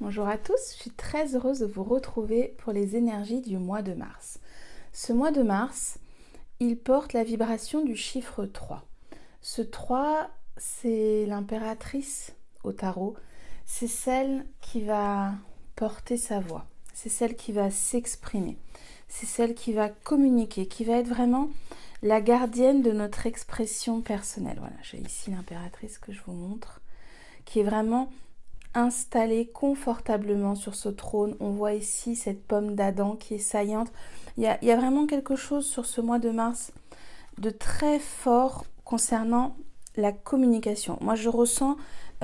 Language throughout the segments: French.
Bonjour à tous, je suis très heureuse de vous retrouver pour les énergies du mois de mars. Ce mois de mars, il porte la vibration du chiffre 3. Ce 3, c'est l'impératrice au tarot, c'est celle qui va porter sa voix, c'est celle qui va s'exprimer, c'est celle qui va communiquer, qui va être vraiment la gardienne de notre expression personnelle. Voilà, j'ai ici l'impératrice que je vous montre, qui est vraiment installée confortablement sur ce trône. On voit ici cette pomme d'Adam qui est saillante. Il y a vraiment quelque chose sur ce mois de mars de très fort concernant la communication. Moi, je ressens,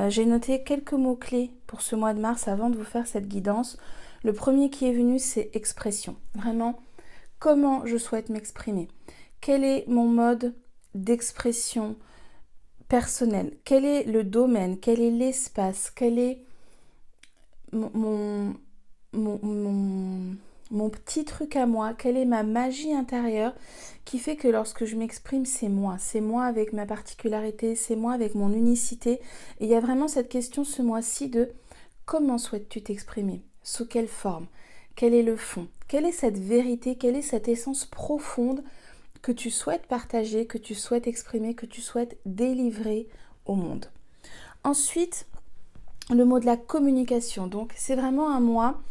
j'ai noté quelques mots-clés pour ce mois de mars avant de vous faire cette guidance. Le premier qui est venu, c'est expression. Vraiment, comment je souhaite m'exprimer. Quel est mon mode d'expression personnel? Quel est le domaine? Quel est l'espace? Quel est mon, mon, mon, mon petit truc à moi? Quelle est ma magie intérieure qui fait que lorsque je m'exprime, c'est moi avec ma particularité, c'est moi avec mon unicité. Et il y a vraiment cette question ce mois-ci de comment souhaites-tu t'exprimer? Sous quelle forme? Quel est le fond? Quelle est cette vérité? Quelle est cette essence profonde que tu souhaites partager, que tu souhaites exprimer, que tu souhaites délivrer au monde? Ensuite, le mot de la communication. Donc, c'est vraiment un mois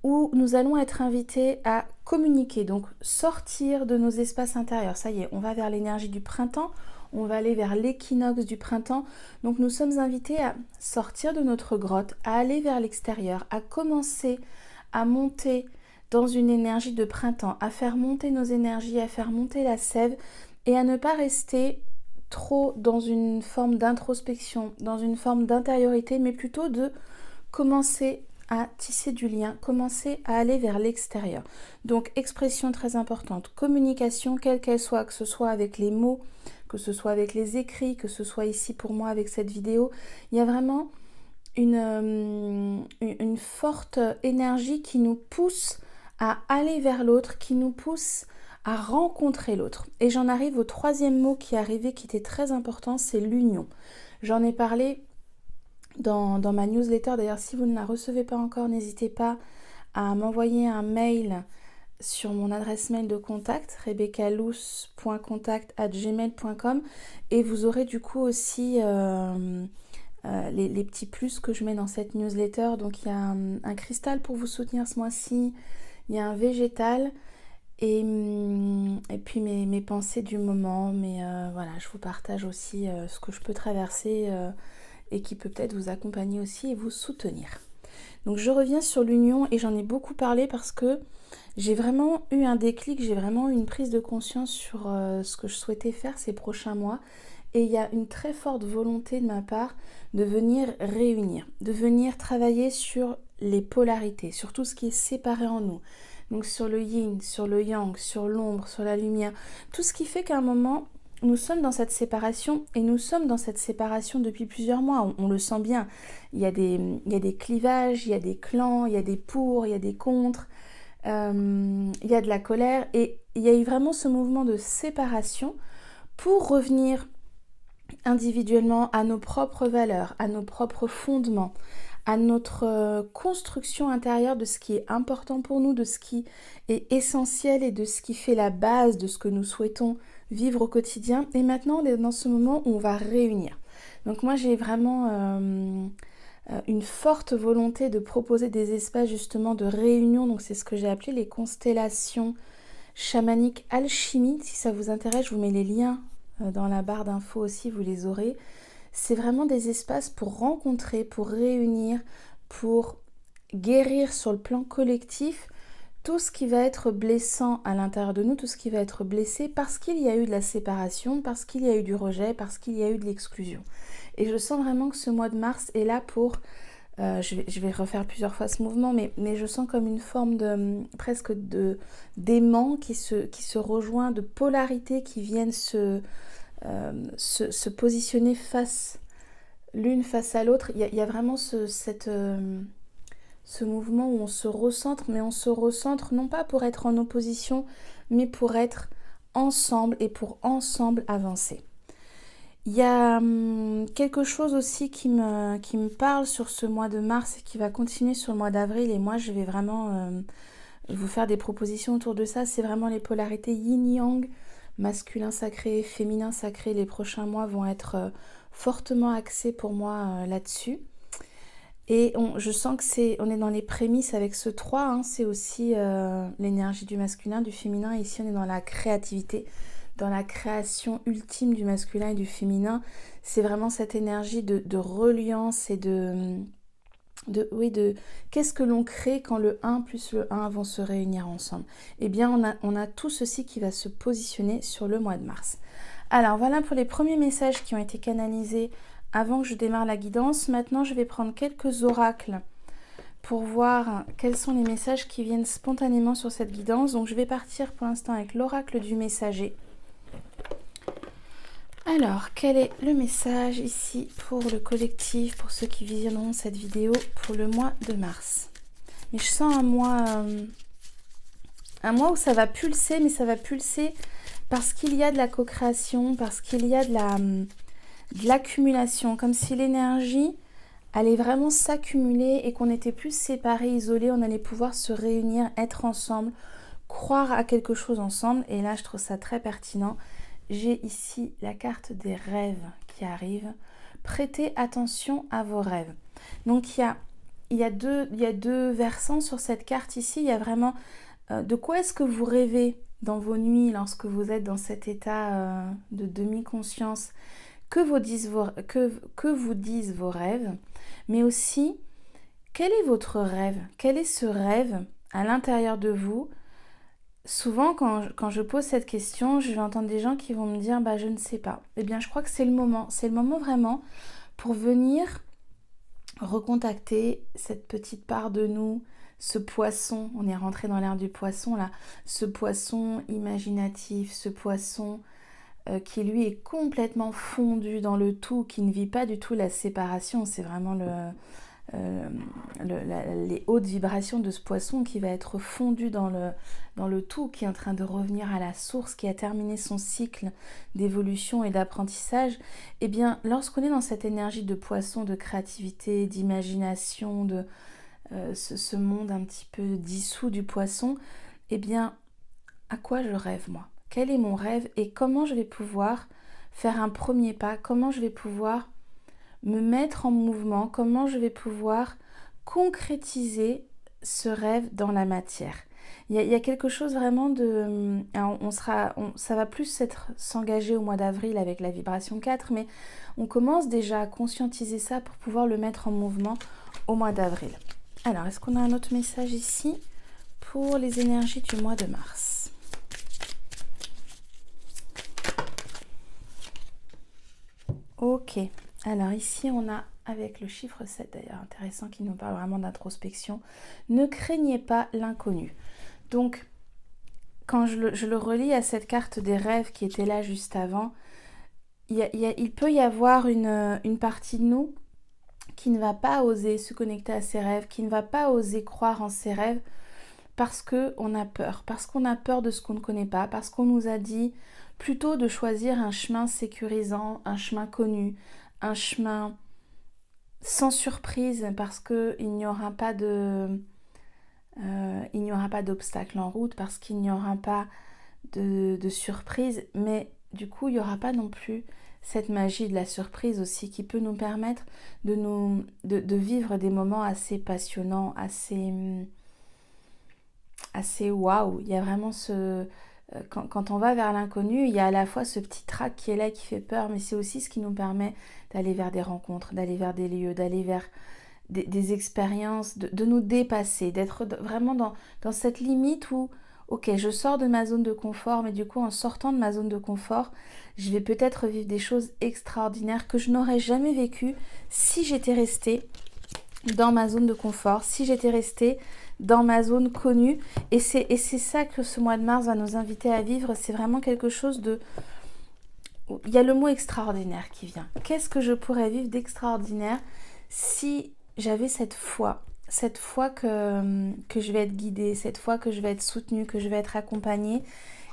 où nous allons être invités à communiquer, donc sortir de nos espaces intérieurs. Ça y est, on va vers l'énergie du printemps, on va aller vers l'équinoxe du printemps. Donc nous sommes invités à sortir de notre grotte, à aller vers l'extérieur, à commencer à monter dans une énergie de printemps, à faire monter nos énergies, à faire monter la sève et à ne pas rester trop dans une forme d'introspection, dans une forme d'intériorité, mais plutôt de commencer à tisser du lien, commencer à aller vers l'extérieur. Donc expression très importante, communication quelle qu'elle soit, que ce soit avec les mots, que ce soit avec les écrits, que ce soit ici pour moi avec cette vidéo, il y a vraiment une forte énergie qui nous pousse à aller vers l'autre, qui nous pousse à rencontrer l'autre. Et j'en arrive au troisième mot qui est arrivé, qui était très important, c'est l'union. J'en ai parlé dans ma newsletter. D'ailleurs, si vous ne la recevez pas encore, n'hésitez pas à m'envoyer un mail sur mon adresse mail de contact, rebeccalous.contact@gmail.com, et vous aurez du coup aussi les petits plus que je mets dans cette newsletter. Donc il y a un cristal pour vous soutenir ce mois-ci, il y a un végétal et puis mes pensées du moment. Mais voilà, je vous partage aussi ce que je peux traverser et qui peut peut-être vous accompagner aussi et vous soutenir. Donc je reviens sur l'union et j'en ai beaucoup parlé parce que j'ai vraiment eu un déclic, j'ai vraiment eu une prise de conscience sur ce que je souhaitais faire ces prochains mois. Et il y a une très forte volonté de ma part de venir réunir, de venir travailler sur les polarités, sur tout ce qui est séparé en nous. Donc sur le yin, sur le yang, sur l'ombre, sur la lumière. Tout ce qui fait qu'à un moment, nous sommes dans cette séparation et nous sommes dans cette séparation depuis plusieurs mois. On le sent bien. Il y a des clivages, il y a des clans, il y a des pour, il y a des contre. Il y a de la colère et il y a eu vraiment ce mouvement de séparation pour revenir individuellement à nos propres valeurs, à nos propres fondements, à notre construction intérieure de ce qui est important pour nous, de ce qui est essentiel et de ce qui fait la base de ce que nous souhaitons vivre au quotidien. Et maintenant, on est dans ce moment où on va réunir. Donc moi, j'ai vraiment une forte volonté de proposer des espaces justement de réunion. Donc c'est ce que j'ai appelé les constellations chamaniques alchimie. Si ça vous intéresse, je vous mets les liens dans la barre d'infos aussi, vous les aurez. C'est vraiment des espaces pour rencontrer, pour réunir, pour guérir sur le plan collectif tout ce qui va être blessant à l'intérieur de nous, tout ce qui va être blessé parce qu'il y a eu de la séparation, parce qu'il y a eu du rejet, parce qu'il y a eu de l'exclusion. Et je sens vraiment que ce mois de mars est là pour... je vais refaire plusieurs fois ce mouvement, mais je sens comme une forme de presque d'aimant qui se rejoint, de polarité qui viennent se positionner l'une face à l'autre. Il y a vraiment ce mouvement où on se recentre, mais on se recentre non pas pour être en opposition, mais pour être ensemble et pour ensemble avancer. Il y a quelque chose aussi qui me parle sur ce mois de mars et qui va continuer sur le mois d'avril. Et moi, je vais vraiment vous faire des propositions autour de ça. C'est vraiment les polarités yin-yang, masculin sacré, féminin sacré. Les prochains mois vont être fortement axés pour moi là-dessus. Et je sens que on est dans les prémices avec ce 3, hein, c'est aussi l'énergie du masculin, du féminin. Ici, on est dans la créativité, dans la création ultime du masculin et du féminin. C'est vraiment cette énergie de reliance et de qu'est-ce que l'on crée quand le 1 plus le 1 vont se réunir ensemble. Eh bien, on a tout ceci qui va se positionner sur le mois de mars. Alors, voilà pour les premiers messages qui ont été canalisés avant que je démarre la guidance. Maintenant, je vais prendre quelques oracles pour voir quels sont les messages qui viennent spontanément sur cette guidance. Donc, je vais partir pour l'instant avec l'oracle du messager. Alors, quel est le message ici pour le collectif, pour ceux qui visionneront cette vidéo pour le mois de mars? Mais je sens un mois où ça va pulser, mais ça va pulser parce qu'il y a de la co-création, parce qu'il y a de l'accumulation, comme si l'énergie allait vraiment s'accumuler et qu'on n'était plus séparés, isolés, on allait pouvoir se réunir, être ensemble, croire à quelque chose ensemble. Et là, je trouve ça très pertinent. J'ai ici la carte des rêves qui arrive. Prêtez attention à vos rêves. Donc, il y a deux versants sur cette carte ici. Il y a vraiment de quoi est-ce que vous rêvez dans vos nuits lorsque vous êtes dans cet état de demi-conscience. Que vous disent vos rêves, mais aussi quel est votre rêve, quel est ce rêve à l'intérieur de vous. Souvent quand je pose cette question, je vais entendre des gens qui vont me dire je ne sais pas. Eh bien je crois que c'est le moment vraiment pour venir recontacter cette petite part de nous, ce poisson, on est rentré dans l'ère du poisson là, ce poisson imaginatif, ce poisson qui lui est complètement fondu dans le tout, qui ne vit pas du tout la séparation. C'est vraiment les hautes vibrations de ce poisson qui va être fondu dans le tout, qui est en train de revenir à la source, qui a terminé son cycle d'évolution et d'apprentissage. Eh bien, lorsqu'on est dans cette énergie de poisson, de créativité, d'imagination, de ce monde un petit peu dissous du poisson, eh bien, à quoi je rêve moi ? Quel est mon rêve et comment je vais pouvoir faire un premier pas, comment je vais pouvoir me mettre en mouvement, comment je vais pouvoir concrétiser ce rêve dans la matière. Il y a quelque chose vraiment de... ça va plus s'engager au mois d'avril avec la vibration 4, mais on commence déjà à conscientiser ça pour pouvoir le mettre en mouvement au mois d'avril. Alors, est-ce qu'on a un autre message ici pour les énergies du mois de mars ? Ok, alors ici on a avec le chiffre 7 d'ailleurs, intéressant, qui nous parle vraiment d'introspection. Ne craignez pas l'inconnu. Donc, quand je le relis à cette carte des rêves qui était là juste avant, il peut y avoir une partie de nous qui ne va pas oser se connecter à ses rêves, qui ne va pas oser croire en ses rêves parce qu'on a peur de ce qu'on ne connaît pas, parce qu'on nous a dit plutôt de choisir un chemin sécurisant, un chemin connu, un chemin sans surprise, parce qu'il n'y aura pas d'obstacle en route, parce qu'il n'y aura pas de surprise, mais du coup il n'y aura pas non plus cette magie de la surprise aussi qui peut nous permettre de vivre des moments assez passionnants, assez waouh. Il y a vraiment quand on va vers l'inconnu, il y a à la fois ce petit trac qui est là, qui fait peur, mais c'est aussi ce qui nous permet d'aller vers des rencontres, d'aller vers des lieux, d'aller vers des expériences, de nous dépasser, d'être vraiment dans cette limite où, ok, je sors de ma zone de confort, mais du coup, en sortant de ma zone de confort, je vais peut-être vivre des choses extraordinaires que je n'aurais jamais vécues si j'étais restée dans ma zone de confort, si j'étais restée dans ma zone connue. Et c'est ça que ce mois de mars va nous inviter à vivre. C'est vraiment quelque chose de... Il y a le mot extraordinaire qui vient. Qu'est-ce que je pourrais vivre d'extraordinaire si j'avais cette foi que je vais être guidée, cette foi que je vais être soutenue, que je vais être accompagnée?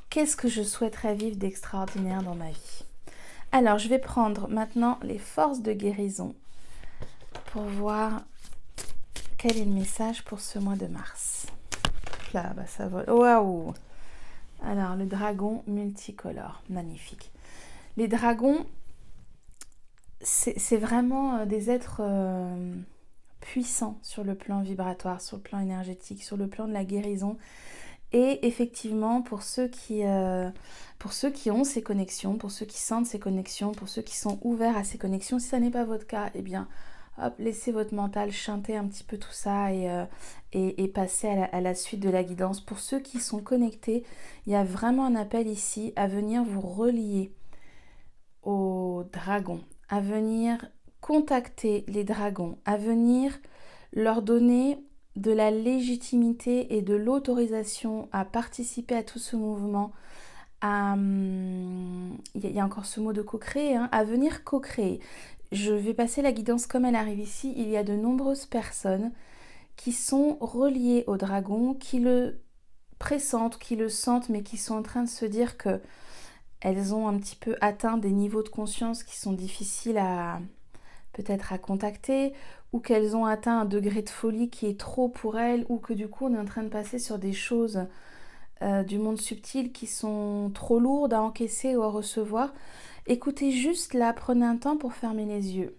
Qu'est-ce que je souhaiterais vivre d'extraordinaire dans ma vie? Alors, je vais prendre maintenant les forces de guérison pour voir quel est le message pour ce mois de mars. Là, bah ça vole. Waouh! Alors, le dragon multicolore, magnifique. Les dragons, c'est vraiment des êtres puissants sur le plan vibratoire, sur le plan énergétique, sur le plan de la guérison. Et effectivement, pour ceux qui ont ces connexions, pour ceux qui sentent ces connexions, pour ceux qui sont ouverts à ces connexions, si ça n'est pas votre cas, eh bien, hop, laissez votre mental chanter un petit peu tout ça et passer à la suite de la guidance. Pour ceux qui sont connectés, il y a vraiment un appel ici à venir vous relier aux dragons, à venir contacter les dragons, à venir leur donner de la légitimité et de l'autorisation à participer à tout ce mouvement. Il y a encore ce mot de co-créer, hein, à venir co-créer. Je vais passer la guidance comme elle arrive ici. Il y a de nombreuses personnes qui sont reliées au dragon, qui le pressentent, qui le sentent, mais qui sont en train de se dire que elles ont un petit peu atteint des niveaux de conscience qui sont difficiles à peut-être à contacter, ou qu'elles ont atteint un degré de folie qui est trop pour elles, ou que du coup on est en train de passer sur des choses du monde subtil qui sont trop lourdes à encaisser ou à recevoir. Écoutez juste là, prenez un temps pour fermer les yeux.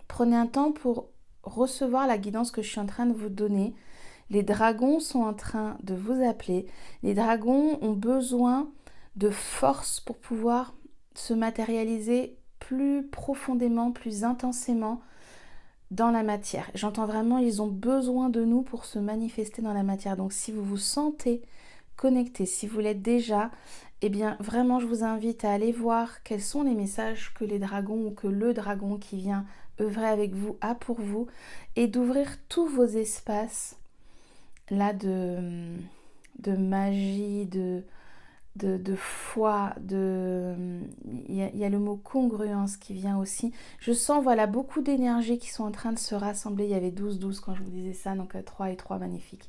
Prenez un temps pour recevoir la guidance que je suis en train de vous donner. Les dragons sont en train de vous appeler. Les dragons ont besoin de force pour pouvoir se matérialiser plus profondément, plus intensément dans la matière. J'entends vraiment, ils ont besoin de nous pour se manifester dans la matière. Donc si vous vous sentez connecté, si vous l'êtes déjà, eh bien vraiment je vous invite à aller voir quels sont les messages que les dragons ou que le dragon qui vient œuvrer avec vous a pour vous, et d'ouvrir tous vos espaces là de magie, de foi, il y a le mot congruence qui vient aussi. Je sens voilà beaucoup d'énergies qui sont en train de se rassembler. Il y avait 12 quand je vous disais ça, donc 3 et 3, magnifique.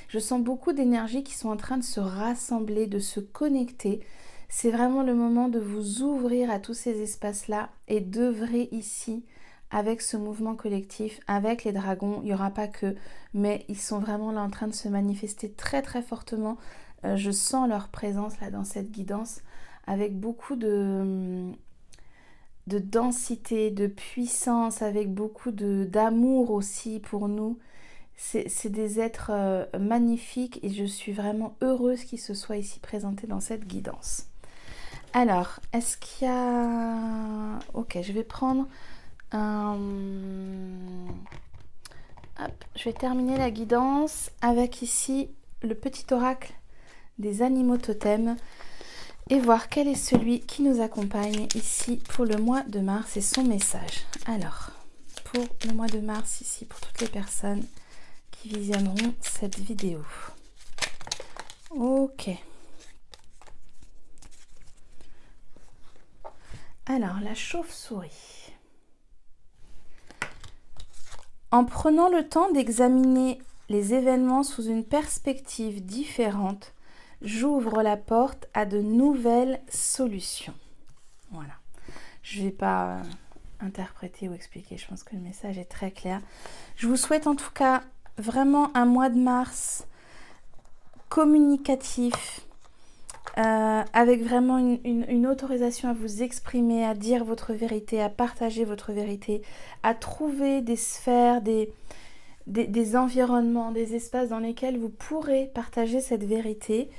Je sens beaucoup d'énergies qui sont en train de se rassembler, de se connecter. C'est vraiment le moment de vous ouvrir à tous ces espaces-là et d'œuvrer ici avec ce mouvement collectif, avec les dragons. Il n'y aura pas que, mais ils sont vraiment là en train de se manifester très très fortement. Je sens leur présence là dans cette guidance avec beaucoup de densité, de puissance, avec beaucoup d'amour aussi pour nous. C'est des êtres magnifiques et je suis vraiment heureuse qu'ils se soient ici présentés dans cette guidance. Alors, est-ce qu'il y a... Ok, je vais prendre un... Hop, je vais terminer la guidance avec ici le petit oracle des animaux totems et voir quel est celui qui nous accompagne ici pour le mois de mars et son message. Alors, pour le mois de mars ici, pour toutes les personnes qui visionneront cette vidéo. Ok. Alors, la chauve-souris. En prenant le temps d'examiner les événements sous une perspective différente, j'ouvre la porte à de nouvelles solutions. Voilà. Je ne vais pas interpréter ou expliquer, je pense que le message est très clair. Je vous souhaite en tout cas vraiment un mois de mars communicatif, avec vraiment une autorisation à vous exprimer, à dire votre vérité, à partager votre vérité, à trouver des sphères, des environnements, des espaces dans lesquels vous pourrez partager cette vérité.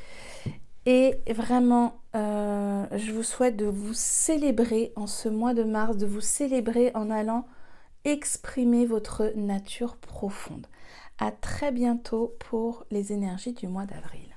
Et vraiment, je vous souhaite de vous célébrer en ce mois de mars, de vous célébrer en allant exprimer votre nature profonde. À très bientôt pour les énergies du mois d'avril.